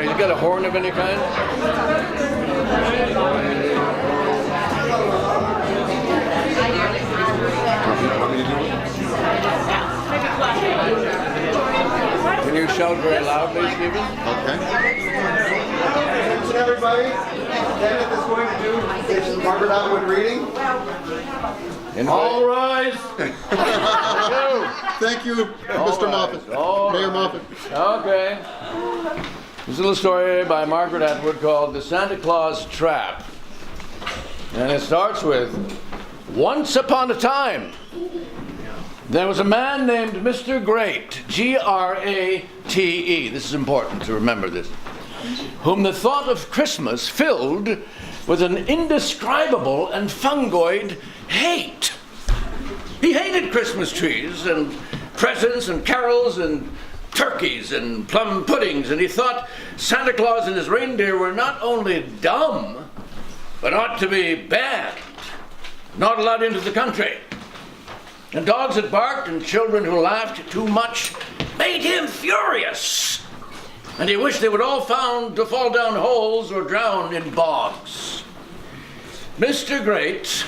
He's got a horn of any kind? Can you shout very loudly, Stephen? Okay. Attention, everybody. Kenneth is going to do his Margaret Atwood reading. All rise. Thank you, Mr. Moffat. Mayor Moffat. Okay. There's a little story by Margaret Atwood called The Santa Claus Trap. And it starts with, once upon a time, there was a man named Mr. Greate, G-R-A-T-E, this is important to remember this, whom the thought of Christmas filled with an indescribable and fungoid hate. He hated Christmas trees and presents and carols and turkeys and plum puddings, and he thought Santa Claus and his reindeer were not only dumb, but ought to be banned, not allowed into the country. And dogs that barked and children who laughed too much made him furious. And he wished they would all found to fall down holes or drown in bogs. Mr. Greate,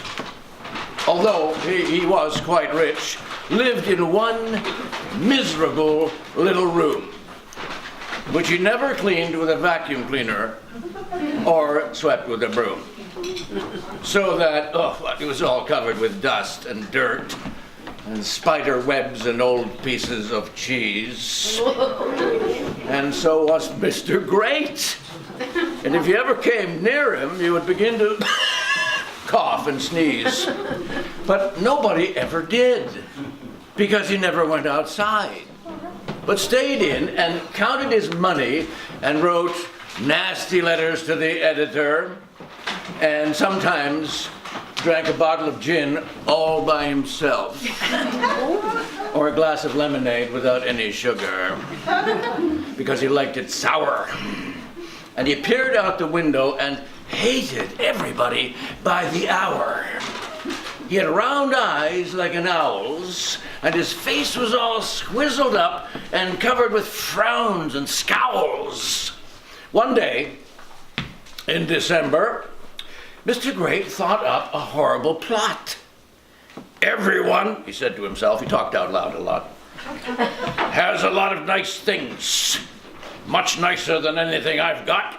although he was quite rich, lived in one miserable little room, which he never cleaned with a vacuum cleaner or swept with a broom. So that, it was all covered with dust and dirt and spider webs and old pieces of cheese. And so was Mr. Greate. And if you ever came near him, you would begin to cough and sneeze. But nobody ever did, because he never went outside, but stayed in and counted his money and wrote nasty letters to the editor, and sometimes drank a bottle of gin all by himself, or a glass of lemonade without any sugar, because he liked it sour. And he peered out the window and hated everybody by the hour. He had round eyes like an owl's, and his face was all squizzled up and covered with frowns and scowls. One day, in December, Mr. Greate thought up a horrible plot. Everyone, he said to himself, he talked out loud a lot, has a lot of nice things, much nicer than anything I've got.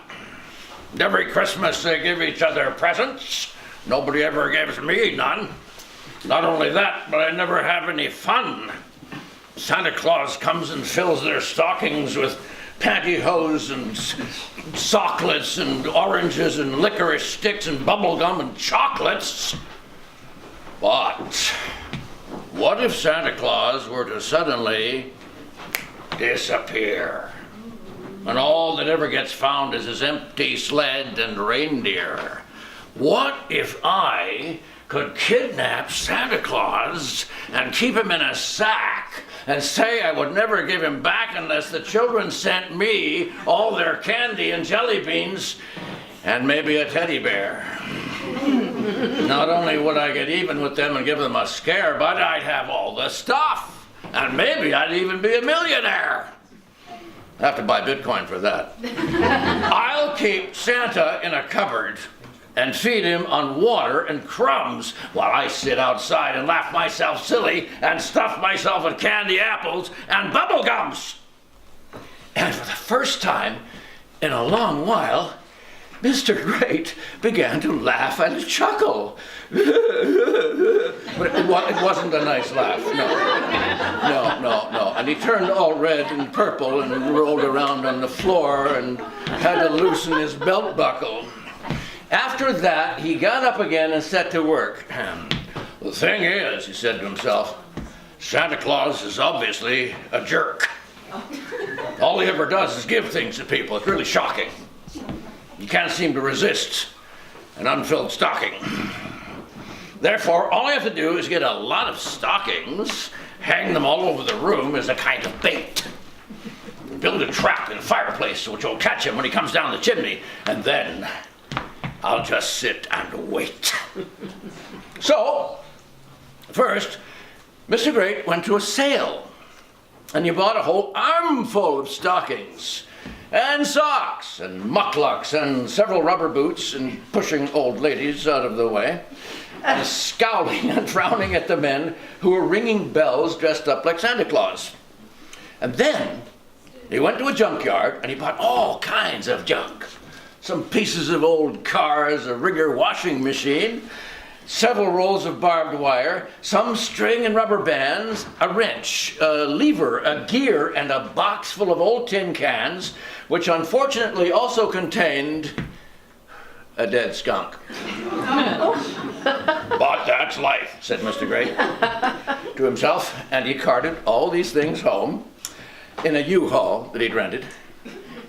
And every Christmas they give each other presents. Nobody ever gives me none. Not only that, but I never have any fun. Santa Claus comes and fills their stockings with pantyhose and socklets and oranges and licorice sticks and bubble gum and chocolates. But what if Santa Claus were to suddenly disappear? And all that ever gets found is his empty sled and reindeer. What if I could kidnap Santa Claus and keep him in a sack and say I would never give him back unless the children sent me all their candy and jelly beans and maybe a teddy bear? Not only would I get even with them and give them a scare, but I'd have all the stuff. And maybe I'd even be a millionaire. I have to buy Bitcoin for that. I'll keep Santa in a cupboard and feed him on water and crumbs while I sit outside and laugh myself silly and stuff myself with candy apples and bubble gums. And for the first time in a long while, Mr. Greate began to laugh and chuckle. But it wasn't a nice laugh, no. And he turned all red and purple and rolled around on the floor and had to loosen his belt buckle. After that, he got up again and set to work. The thing is, he said to himself, Santa Claus is obviously a jerk. All he ever does is give things to people. It's really shocking. You can't seem to resist an unfilled stocking. Therefore, all I have to do is get a lot of stockings, hang them all over the room as a kind of bait, build a trap in a fireplace which will catch him when he comes down the chimney, and then I'll just sit and wait. So, first, Mr. Greate went to a sale, and he bought a whole armful of stockings. and socks, and mucklucks, and several rubber boots, and pushing old ladies out of the way, and scowling and frowning at the men who were ringing bells dressed up like Santa Claus. And then he went to a junkyard and he bought all kinds of junk. Some pieces of old cars, a rigger washing machine, several rolls of barbed wire, some string and rubber bands, a wrench, a lever, a gear, and a box full of old tin cans, which unfortunately also contained a dead skunk. But that's life, said Mr. Greate to himself, and he carted all these things home in a U-Haul that he'd rented.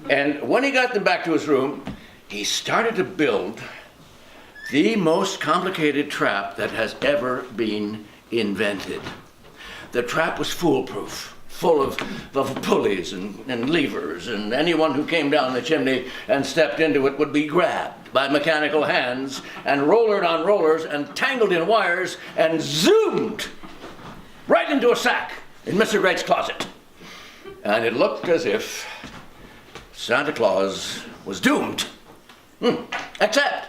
And when he got them back to his room, he started to build the most complicated trap that has ever been invented. The trap was foolproof, full of pulleys and levers, and anyone who came down the chimney and stepped into it would be grabbed by mechanical hands and rollered on rollers and tangled in wires and zoomed right into a sack in Mr. Greate's closet. And it looked as if Santa Claus was doomed. Except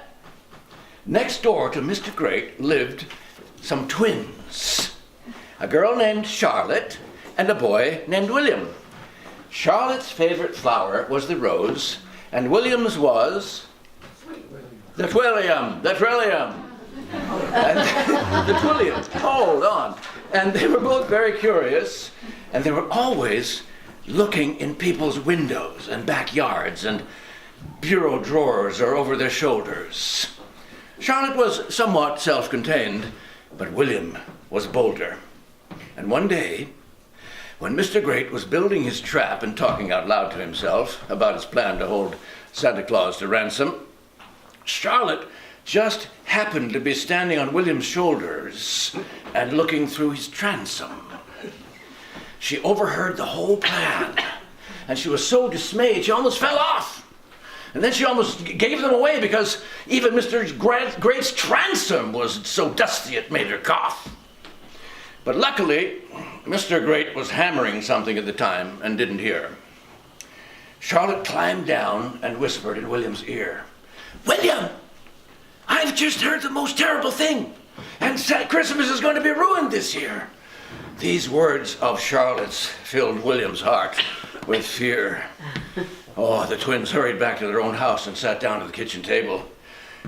next door to Mr. Greate lived some twins, a girl named Charlotte and a boy named William. Charlotte's favorite flower was the rose, and William's was the trillium. And the twillium, hold on. And they were both very curious, and they were always looking in people's windows and backyards and bureau drawers or over their shoulders. Charlotte was somewhat self-contained, but William was bolder. And one day, when Mr. Greate was building his trap and talking out loud to himself about his plan to hold Santa Claus to ransom, Charlotte just happened to be standing on William's shoulders and looking through his transom. She overheard the whole plan, and she was so dismayed she almost fell off. And then she almost gave them away because even Mr. Greate's transom was so dusty it made her cough. But luckily, Mr. Greate was hammering something at the time and didn't hear. Charlotte climbed down and whispered in William's ear, "William, I've just heard the most terrible thing, and Christmas is going to be ruined this year." These words of Charlotte's filled William's heart with fear. Oh, the twins hurried back to their own house and sat down at the kitchen table.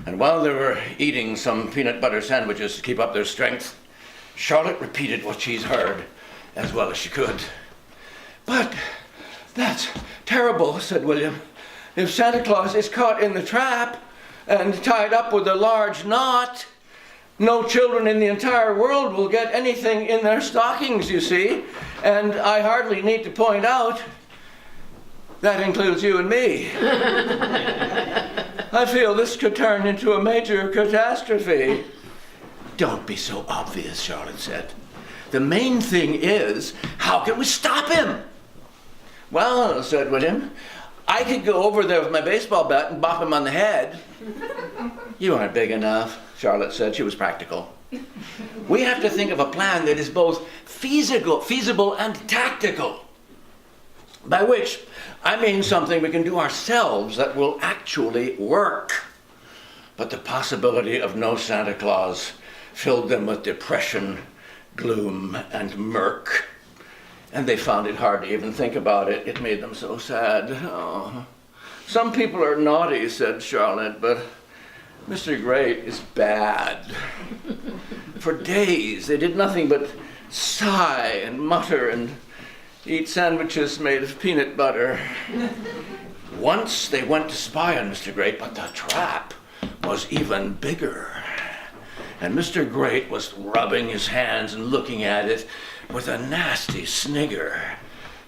And while they were eating some peanut butter sandwiches to keep up their strength, Charlotte repeated what she'd heard as well as she could. "But that's terrible," said William. "If Santa Claus is caught in the trap and tied up with a large knot, no children in the entire world will get anything in their stockings, you see. And I hardly need to point out that includes you and me. I feel this could turn into a major catastrophe." "Don't be so obvious," Charlotte said. "The main thing is, how can we stop him?" "Well," said William, "I could go over there with my baseball bat and bop him on the head." "You aren't big enough," Charlotte said. She was practical. "We have to think of a plan that is both feasible and tactical. By which I mean something we can do ourselves that will actually work." But the possibility of no Santa Claus filled them with depression, gloom, and murk. And they found it hard to even think about it. It made them so sad. "Oh, some people are naughty," said Charlotte, "but Mr. Greate is bad." For days they did nothing but sigh and mutter and eat sandwiches made of peanut butter. Once they went to spy on Mr. Greate, but the trap was even bigger. And Mr. Greate was rubbing his hands and looking at it with a nasty snigger.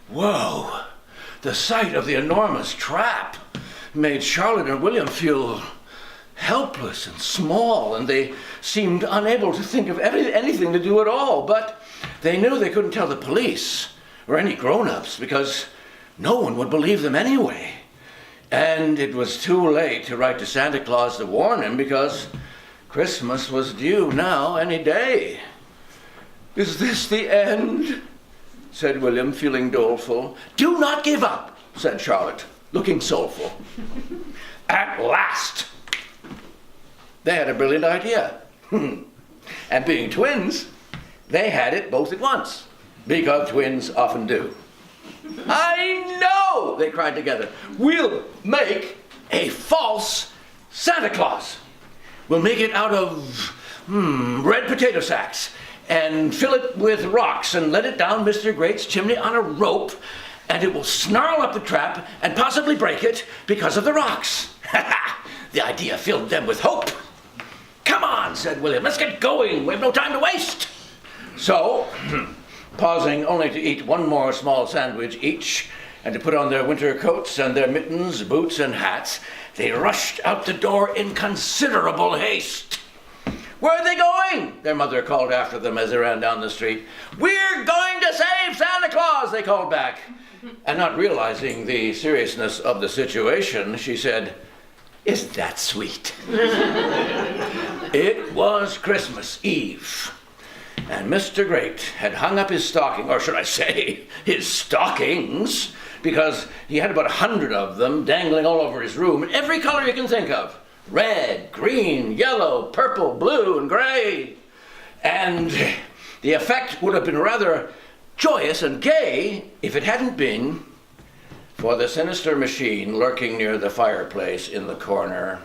Whoa! The sight of the enormous trap made Charlotte and William feel helpless and small, and they seemed unable to think of anything to do at all. But they knew they couldn't tell the police or any grown-ups because no one would believe them anyway. And it was too late to write to Santa Claus to warn him because Christmas was due now any day. "Is this the end?" said William, feeling doleful. "Do not give up," said Charlotte. looking soulful. At last, they had a brilliant idea. And being twins, they had it both at once, because twins often do. I know, they cried together. We'll make a false Santa Claus. We'll make it out of red potato sacks and fill it with rocks and let it down Mr. Greate's chimney on a rope, and it will snarl up the trap and possibly break it because of the rocks. The idea filled them with hope. Come on, said William, let's get going. We have no time to waste. So, pausing only to eat one more small sandwich each and to put on their winter coats and their mittens, boots, and hats, they rushed out the door in considerable haste. Where are they going? Their mother called after them as they ran down the street. We're going to save Santa Claus, they called back. And not realizing the seriousness of the situation, she said, isn't that sweet? It was Christmas Eve, and Mr. Greate had hung up his stocking, or should I say, his stockings, because he had about 100 of them dangling all over his room in every color you can think of. Red, green, yellow, purple, blue, and gray. And the effect would have been rather joyous and gay if it hadn't been for the sinister machine lurking near the fireplace in the corner.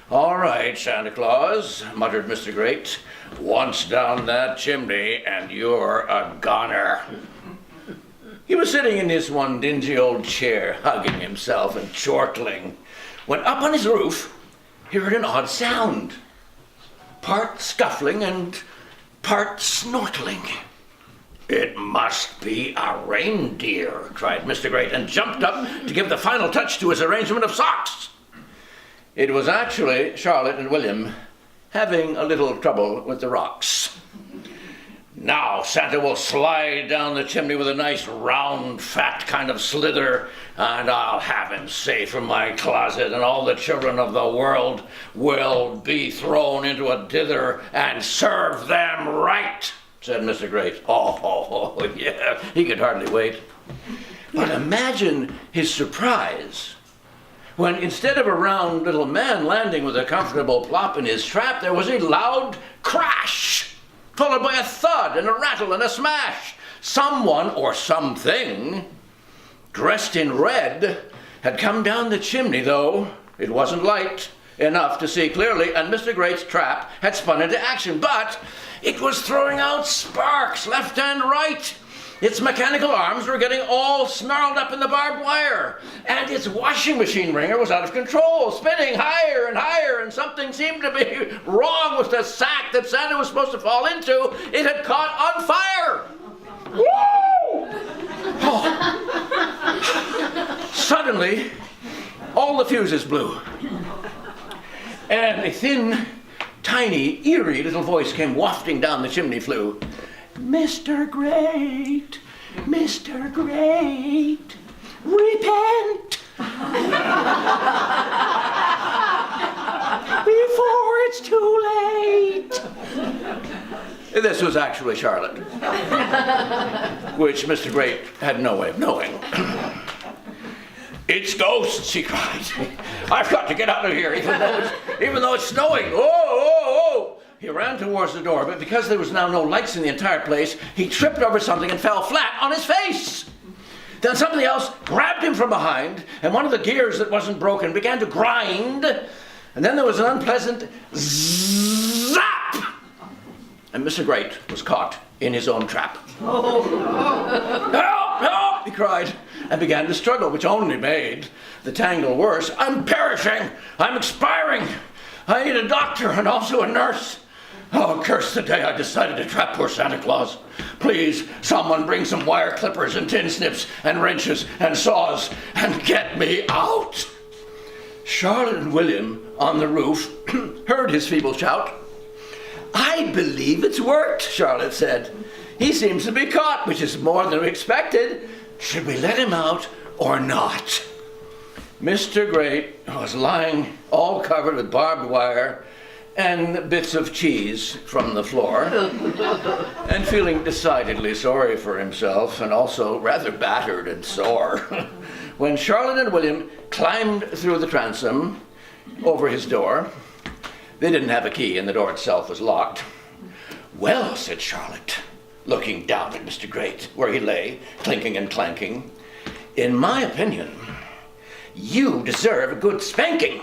All right, Santa Claus, muttered Mr. Greate, once down that chimney and you're a goner. He was sitting in his one dingy old chair, hugging himself and chortling, when up on his roof he heard an odd sound, part scuffling and part snortling. It must be a reindeer, cried Mr. Greate, and jumped up to give the final touch to his arrangement of socks. It was actually Charlotte and William having a little trouble with the rocks. Now Santa will slide down the chimney with a nice round, fat kind of slither, and I'll have him safe in my closet, and all the children of the world will be thrown into a dither and serve them right, said Mr. Greate. Oh, yeah, he could hardly wait. But imagine his surprise when instead of a round little man landing with a comfortable plop in his trap, there was a loud crash, followed by a thud and a rattle and a smash. Someone or something dressed in red had come down the chimney, though it wasn't light enough to see clearly, and Mr. Greate's trap had spun into action, but it was throwing out sparks left and right. Its mechanical arms were getting all snarled up in the barbed wire, and its washing machine wringer was out of control, spinning higher and higher, and something seemed to be wrong with the sack that Santa was supposed to fall into. It had caught on fire. Woo! Oh. Suddenly, all the fuses blew, and a thin, tiny, eerie little voice came wafting down the chimney flue. Mr. Greate, Mr. Greate, repent before it's too late. This was actually Charlotte, which Mr. Greate had no way of knowing. It's ghosts, she cried. I've got to get out of here, even though it's snowing. Oh! He ran towards the door, but because there was now no lights in the entire place, he tripped over something and fell flat on his face. Then something else grabbed him from behind, and one of the gears that wasn't broken began to grind, and then there was an unpleasant zap! And Mr. Greate was caught in his own trap. Oh. Help! Help! He cried, and began to struggle, which only made the tangle worse. I'm perishing! I'm expiring! I need a doctor and also a nurse. Oh, curse the day I decided to trap poor Santa Claus. Please, someone bring some wire clippers and tin snips and wrenches and saws and get me out. Charlotte and William on the roof heard his feeble shout. I believe it's worked, Charlotte said. He seems to be caught, which is more than we expected. Should we let him out or not? Mr. Greate was lying all covered with barbed wire and bits of cheese from the floor, and feeling decidedly sorry for himself and also rather battered and sore, when Charlotte and William climbed through the transom over his door. They didn't have a key, and the door itself was locked. "Well," said Charlotte, looking down at Mr. Greate, where he lay, clinking and clanking, "in my opinion, you deserve a good spanking."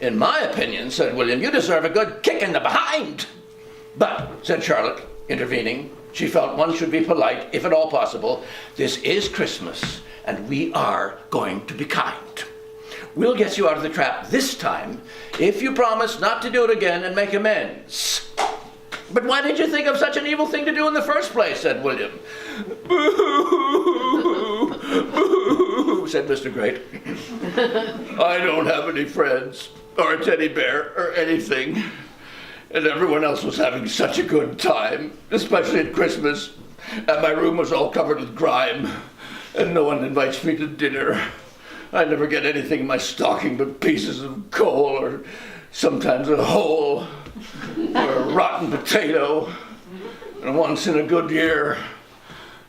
"In my opinion," said William, "you deserve a good kick in the behind." "But," said Charlotte, intervening, she felt one should be polite, if at all possible. "This is Christmas, and we are going to be kind. We'll get you out of the trap this time, if you promise not to do it again and make amends." "But why did you think of such an evil thing to do in the first place?" said William. "Boo, boo," said Mr. Greate. "I don't have any friends, or a teddy bear, or anything. And everyone else was having such a good time, especially at Christmas. And my room was all covered with grime, and no one invites me to dinner. I never get anything in my stocking but pieces of coal, or sometimes a hole, or a rotten potato, and once in a good year,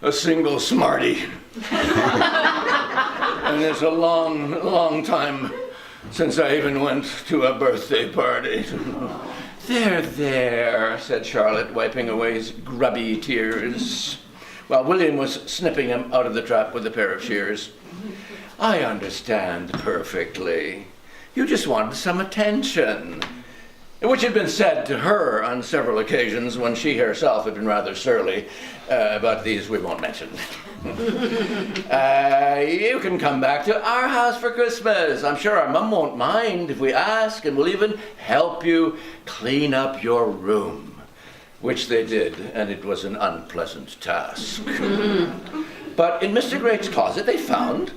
a single Smartie. And it's a long, long time since I even went to a birthday party." "There, there," said Charlotte, wiping away his grubby tears, while William was snipping him out of the trap with a pair of shears. "I understand perfectly. You just wanted some attention," which had been said to her on several occasions when she herself had been rather surly, but these we won't mention. "You can come back to our house for Christmas. I'm sure our mum won't mind if we ask, and we'll even help you clean up your room," which they did, and it was an unpleasant task. But in Mr. Greate's closet they found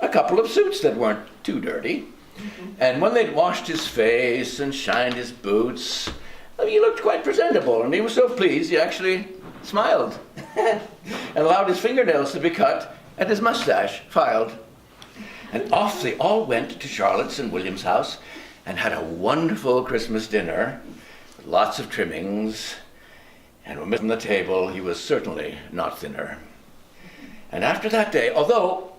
a couple of suits that weren't too dirty. And when they'd washed his face and shined his boots, he looked quite presentable, and he was so pleased he actually smiled and allowed his fingernails to be cut and his mustache filed. And off they all went to Charlotte's and William's house and had a wonderful Christmas dinner with lots of trimmings. And when from the table, he was certainly not thinner. And after that day, although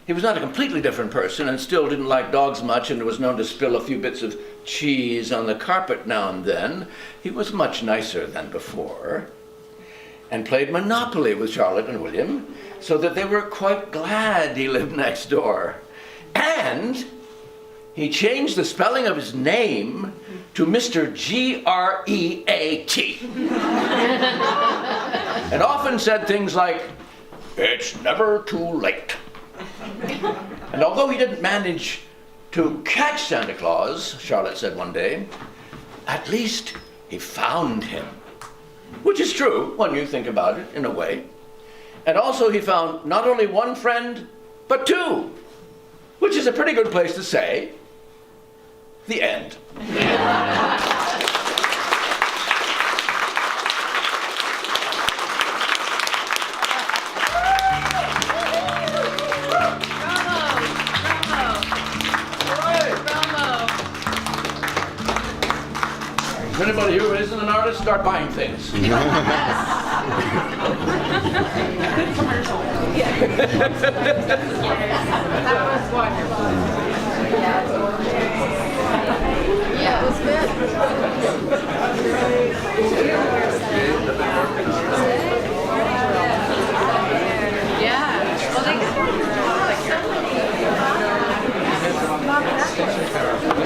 he was not a completely different person and still didn't like dogs much and was known to spill a few bits of cheese on the carpet now and then, he was much nicer than before, and played Monopoly with Charlotte and William, so that they were quite glad he lived next door. And he changed the spelling of his name to Mr. Great, and often said things like, "It's never too late." And although he didn't manage to catch Santa Claus, Charlotte said one day, at least he found him. Which is true when you think about it, in a way. And also he found not only one friend, but two, which is a pretty good place to say, the end. If anybody who isn't an artist, start buying things. That was wonderful. Yeah, it was good. Yeah. Well, they got